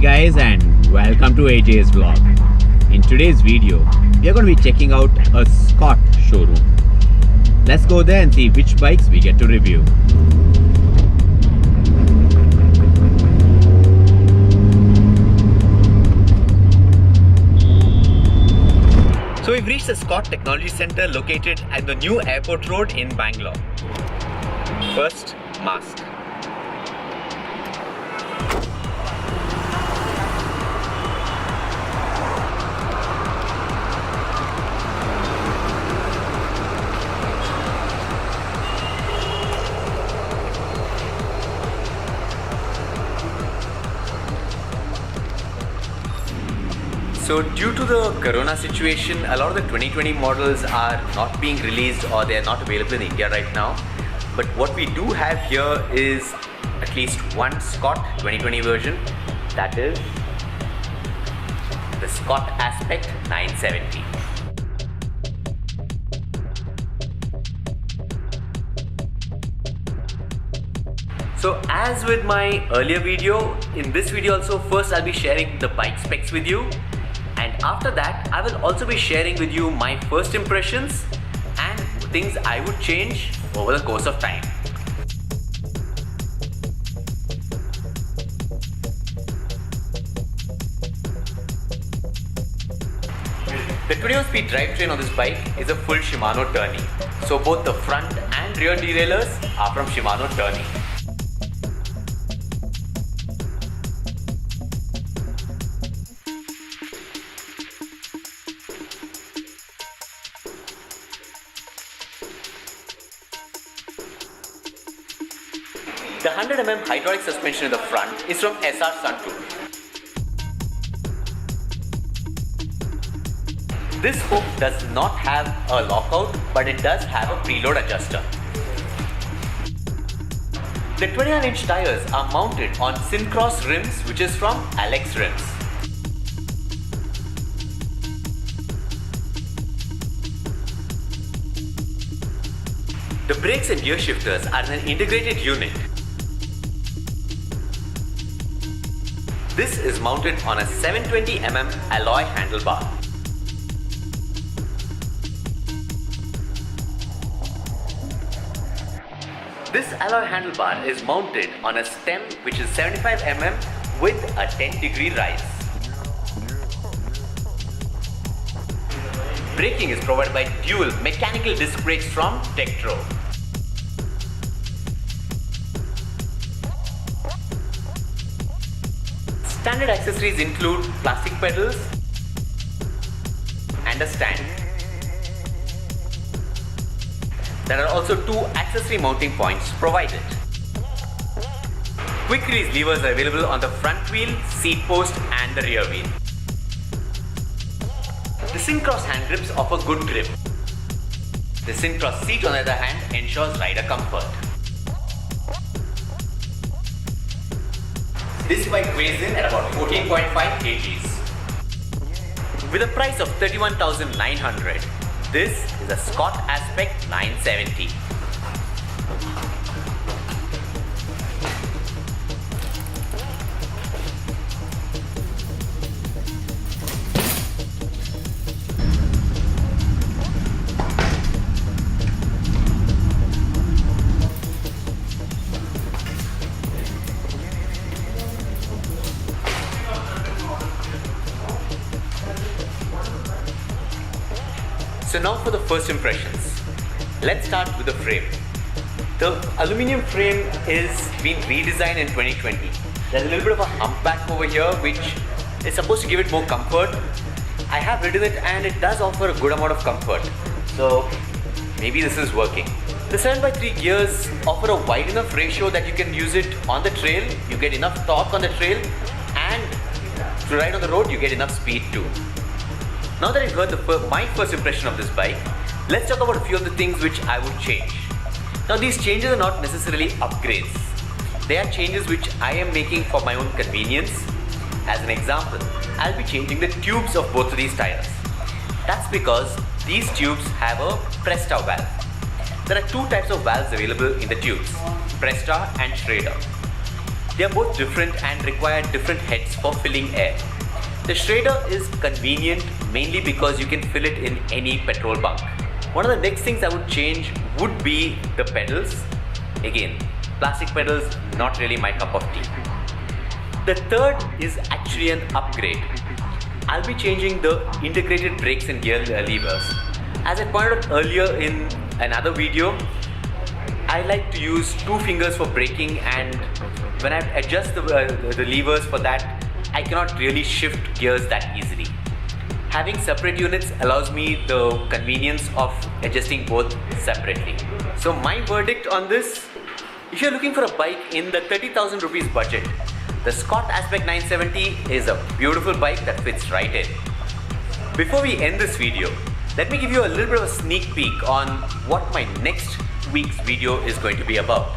guys, and welcome to AJ's vlog. In today's video, we are going to be checking out a Scott showroom. Let's go there and see which bikes we get to review. So we've reached the Scott Technology Center located at the new airport road in Bangalore. First, mask. So due to the corona situation, a lot of the 2020 models are not being released or they are not available in India right now. But what we do have here is at least one Scott 2020 version, that is the Scott Aspect 970. So as with my earlier video, in this video also first I'll be sharing the bike specs with you. And after that, I will also be sharing with you my first impressions and things I would change over the course of time. The 21-speed drivetrain on this bike is a full Shimano Tourney. So both the front and rear derailleurs are from Shimano Tourney. The 100mm hydraulic suspension in the front is from SR Suntour. This hook does not have a lockout, but it does have a preload adjuster. The 29-inch tires are mounted on Syncross rims, which is from Alex Rims. The brakes and gear shifters are an integrated unit. This is mounted on a 720mm alloy handlebar. This alloy handlebar is mounted on a stem which is 75mm with a 10-degree rise. Braking is provided by dual mechanical disc brakes from Tektro. Standard accessories include plastic pedals and a stand. There are also two accessory mounting points provided. Quick release levers are available on the front wheel, seat post and the rear wheel. The Syncross hand grips offer good grip. The Syncross seat on the other hand ensures rider comfort. This bike weighs in at about 14.5 kgs. With a price of 31,900, this is a Scott Aspect 970. So now for the first impressions. Let's start with the frame. The aluminium frame is been redesigned in 2020. There's a little bit of a humpback over here which is supposed to give it more comfort. I have ridden it and it does offer a good amount of comfort. So maybe this is working. The 7x3 gears offer a wide enough ratio that you can use it on the trail. You get enough torque on the trail and to ride on the road you get enough speed too. Now that you've heard my first impression of this bike, let's talk about a few of the things which I would change. Now these changes are not necessarily upgrades. They are changes which I am making for my own convenience. As an example, I'll be changing the tubes of both of these tires. That's because these tubes have a Presta valve. There are two types of valves available in the tubes, Presta and Schrader. They are both different and require different heads for filling air. The Schrader is convenient mainly because you can fill it in any petrol bunk. One of the next things I would change would be the pedals. Again, plastic pedals, not really my cup of tea. The third is actually an upgrade. I'll be changing the integrated brakes and gear levers. As I pointed out earlier in another video, I like to use two fingers for braking, and when I adjust the levers for that, I cannot really shift gears that easily. Having separate units allows me the convenience of adjusting both separately. So my verdict on this, if you're looking for a bike in the 30,000 rupees budget, the Scott Aspect 970 is a beautiful bike that fits right in. Before we end this video, let me give you a little bit of a sneak peek on what my next week's video is going to be about.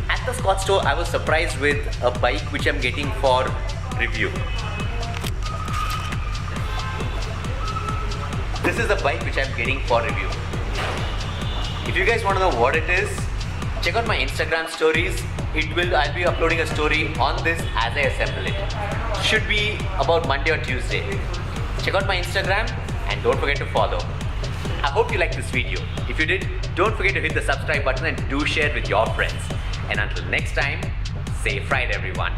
At the Scott store, I was surprised with a bike which I'm getting for review. This is the bike which I'm getting for review. If you guys want to know what it is, check out my Instagram stories. I'll be uploading a story on this as I assemble it. Should be about Monday or Tuesday. Check out my Instagram and don't forget to follow. I hope you liked this video. If you did, don't forget to hit the subscribe button and do share it with your friends. And until next time, safe ride everyone.